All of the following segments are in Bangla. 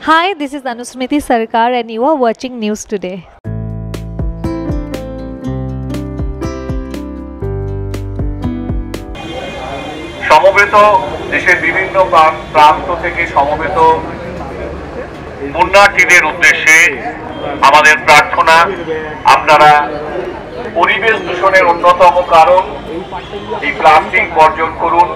Hi, this is Anusmriti Sarkar and you are watching News Today. সমবেত দেশের বিভিন্ন প্রান্ত থেকে সমবেত পুণ্যার্থীদের উদ্দেশ্যে আমাদের প্রার্থনা, আপনারা পরিবেশ দূষণের অন্যতম কারণ এই প্লাস্টিক বর্জন করুন।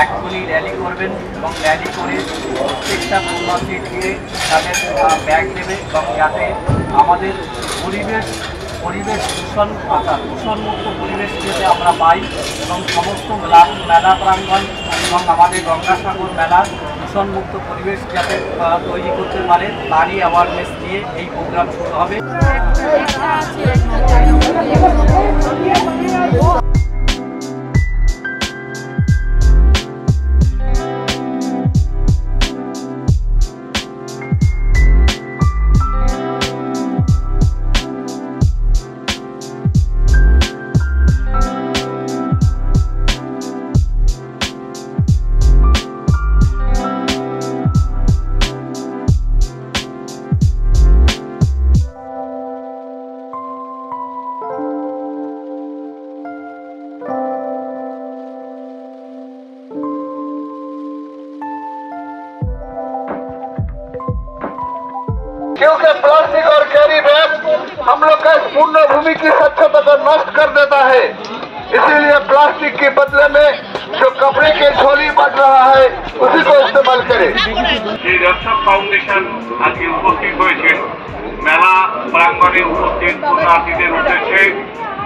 এখনই র্যালি করবেন এবং র্যালি করে প্রত্যেকটা পুণ্যার্থীকে তাদের ব্যাগ দেবে এবং যাতে আমাদের পরিবেশ দূষণমুক্ত পরিবেশ যাতে আমরা পাই এবং সমস্ত মেলা প্রাঙ্গণ এবং আমাদের গঙ্গাসাগর মেলা দূষণমুক্ত পরিবেশ যাতে তৈরি করতে পারে তারই অ্যাওয়ারনেস নিয়ে এই প্রোগ্রাম শুরু হবে। क्योंकि प्लास्टिक और कैरी बैग हम लोग का पूर्ण भूमि की स्वच्छता को नष्ट कर देता है, इसीलिए प्लास्टिक के बदले में जो कपड़े के झोली बच रहा है उसी को इस्तेमाल करें। दर्शक फाउंडेशन आज उपस्थित হয়েছেন মেলা প্রাঙ্গণে উপস্থিত পুণ্যার্থীদের উদ্দেশ্যে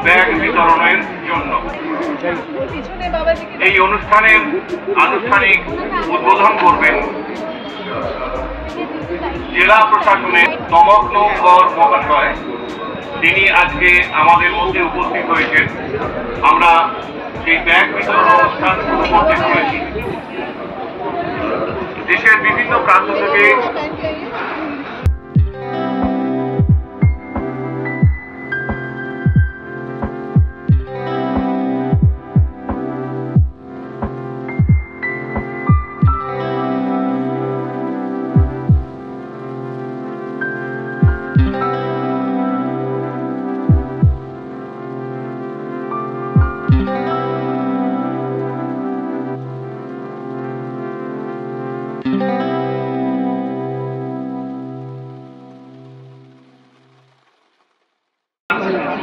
ব্যাগ বিতরণের জন্য। এই অনুষ্ঠানের আনুষ্ঠানিক উদ্বোধন করবেন জেলা প্রশাসনের তমগ্ন কর মহাশয়। তিনি আজকে আমাদের মধ্যে উপস্থিত হয়েছেন। আমরা সেই ব্যাগ বিতরণ অনুষ্ঠান শুরু করতে চলেছি। দেশের বিভিন্ন প্রান্ত থেকে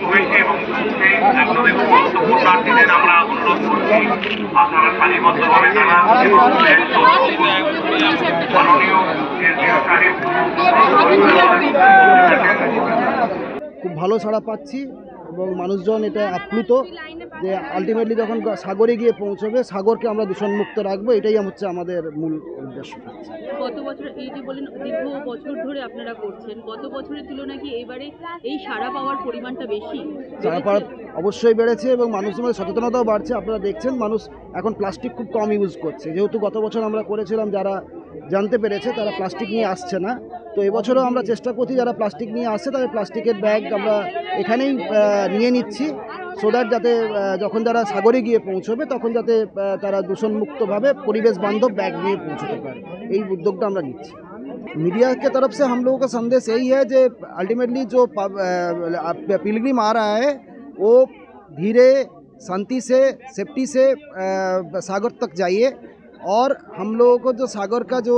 হয়েছে এবং সেই একদম বক্তব্য প্রার্থীদের আমরা অনুরোধ করছি আপনারা সারিবদ্ধভাবে জানান এবং মাননীয় কেন্দ্রীয় সাহেব খুব ভালো সাড়া পাচ্ছি এবং মানুষজন এটা আপ্লুত যে আলটিমেটলি যখন সাগরে গিয়ে পৌঁছবে সাগরকে আমরা দূষণমুক্ত রাখবো, এটাই হচ্ছে আমাদের মূল উদ্দেশ্য। গত বছর এই যে বলেন দীর্ঘ বছর ধরে আপনারা করছেন, গত বছরের তুলনায় কি এবারে এই সাড়া পাওয়ার পরিমাণটা বেশি? সাড়া পাওয়া অবশ্যই বেড়েছে এবং মানুষের মধ্যে সচেতনতাও বাড়ছে। আপনারা দেখছেন মানুষ এখন প্লাস্টিক খুব কম ইউজ করছে, যেহেতু গত বছর আমরা করেছিলাম, যারা জানতে পেরেছে তারা প্লাস্টিক নিয়ে আসছে না। তো এবছরও আমরা চেষ্টা করছি যারা প্লাস্টিক নিয়ে আসছে তাদের প্লাস্টিকের ব্যাগ আমরা এখানেই নিয়ে নিচ্ছি, সো দ্যাট যাতে যখন যারা সাগরে গিয়ে পৌঁছবে তখন যাতে তারা দূষণমুক্তভাবে পরিবেশ বান্ধব ব্যাগ নিয়ে পৌঁছতে পারে, এই উদ্যোগটা আমরা নিচ্ছি। मीडिया के तरफ से हम लोगों का संदेश यही है कि अल्टीमेटली जो पिलग्रिम आ रहा है वो धीरे शांति से सेफ्टी से सागर तक जाइए और हम लोगों को जो सागर का जो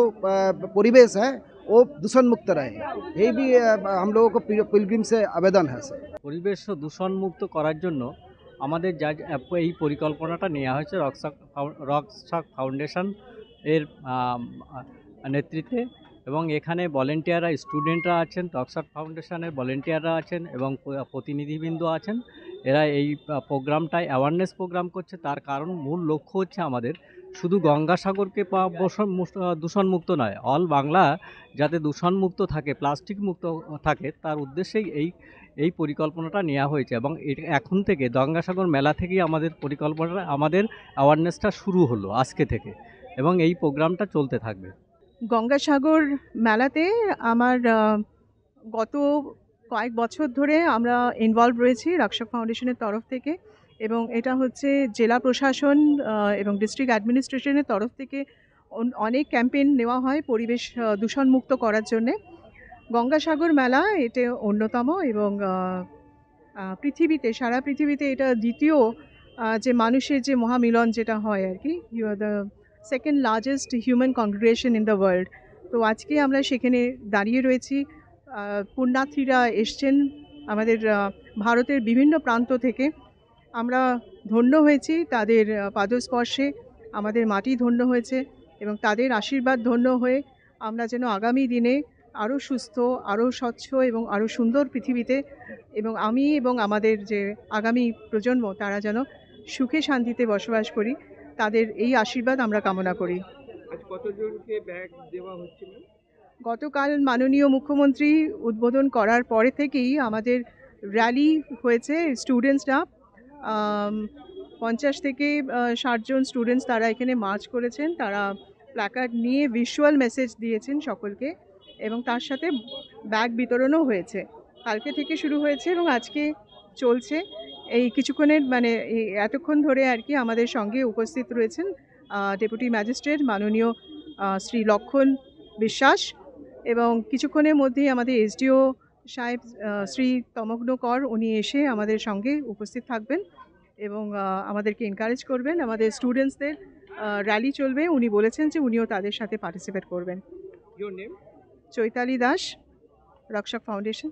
परिवेश है वो दूषण मुक्त रहे, यही भी हम लोगों को पिलग्रिम से आवेदन है। सर পরিবেশ দূষণ মুক্ত করার জন্য আমাদের যা এই পরিকল্পনাটা নেওয়া হয়েছে রকস্টার ফাউন্ডেশন এর নেতৃত্বে, এবং এখানে ভলেন্টিয়াররা স্টুডেন্টরা আছেন, রকস্টার ফাউন্ডেশনের ভলেন্টিয়াররা আছেন এবং প্রতিনিধিবৃন্দ আছেন। এরা এই প্রোগ্রামটায় অ্যাওয়ারনেস প্রোগ্রাম করছে। তার কারণ মূল লক্ষ্য হচ্ছে আমাদের শুধু গঙ্গাসাগরকে দূষণমুক্ত নয়, অল বাংলা যাতে দূষণমুক্ত থাকে, প্লাস্টিক মুক্ত থাকে, তার উদ্দেশ্যেই এই পরিকল্পনাটা নেওয়া হয়েছে। এবং এখন থেকে গঙ্গাসাগর মেলা থেকেই আমাদের পরিকল্পনাটা, আমাদের অ্যাওয়ারনেসটা শুরু হলো আজকে থেকে, এবং এই প্রোগ্রামটা চলতে থাকবে। গঙ্গাসাগর মেলাতে আমার গত কয়েক বছর ধরে আমরা ইনভলভ রয়েছি রকস্টার ফাউন্ডেশনের তরফ থেকে, এবং এটা হচ্ছে জেলা প্রশাসন এবং ডিস্ট্রিক্ট অ্যাডমিনিস্ট্রেশনের তরফ থেকে অনেক ক্যাম্পেইন নেওয়া হয় পরিবেশ দূষণমুক্ত করার জন্যে। গঙ্গাসাগর মেলা এটা অন্যতম, এবং পৃথিবীতে, সারা পৃথিবীতে এটা দ্বিতীয় যে মানুষের যে মহামিলন যেটা হয় আর কি, you are the second largest human congregation in the world. তো আজকে আমরা সেখানে দাঁড়িয়ে রয়েছি। পুণ্যার্থীরা এসছেন আমাদের ভারতের বিভিন্ন প্রান্ত থেকে। আমরা ধন্য হয়েছি তাদের পাদস্পর্শে, আমাদের মাটি ধন্য হয়েছে, এবং তাদের আশীর্বাদ ধন্য হয়ে আমরা যেন আগামী দিনে আরও সুস্থ, আরও স্বচ্ছ এবং আরও সুন্দর পৃথিবীতে, এবং আমি এবং আমাদের যে আগামী প্রজন্ম তারা যেন সুখে শান্তিতে বসবাস করি, তাদের এই আশীর্বাদ আমরা কামনা করি। কতজনকে ব্যাগ দেওয়া হচ্ছে? গতকাল মাননীয় মুখ্যমন্ত্রী উদ্বোধন করার পরে থেকেই আমাদের র্যালি হয়েছে। স্টুডেন্টসরা 50 থেকে 60 জন স্টুডেন্টস তারা এখানে মার্চ করেছেন। তারা প্ল্যাকার্ড নিয়ে ভিজুয়াল মেসেজ দিয়েছেন সকলকে, এবং তার সাথে ব্যাগ বিতরণও হয়েছে। কালকে থেকে শুরু হয়েছে এবং আজকে চলছে। এই কিছুক্ষণের এতক্ষণ ধরে আর কি আমাদের সঙ্গে উপস্থিত রয়েছেন ডেপুটি ম্যাজিস্ট্রেট মাননীয় শ্রী লক্ষণ বিশ্বাস, এবং কিছুক্ষণের মধ্যেই আমাদের এসডিও সাহেব শ্রী তমগ্ন কর উনি এসে আমাদের সঙ্গে উপস্থিত থাকবেন এবং আমাদেরকে এনকারেজ করবেন। আমাদের স্টুডেন্টসদের র্যালি চলবে, উনি বলেছেন যে উনিও তাদের সাথে পার্টিসিপেট করবেন। Your name? Chaitali Das, Rockstar foundation.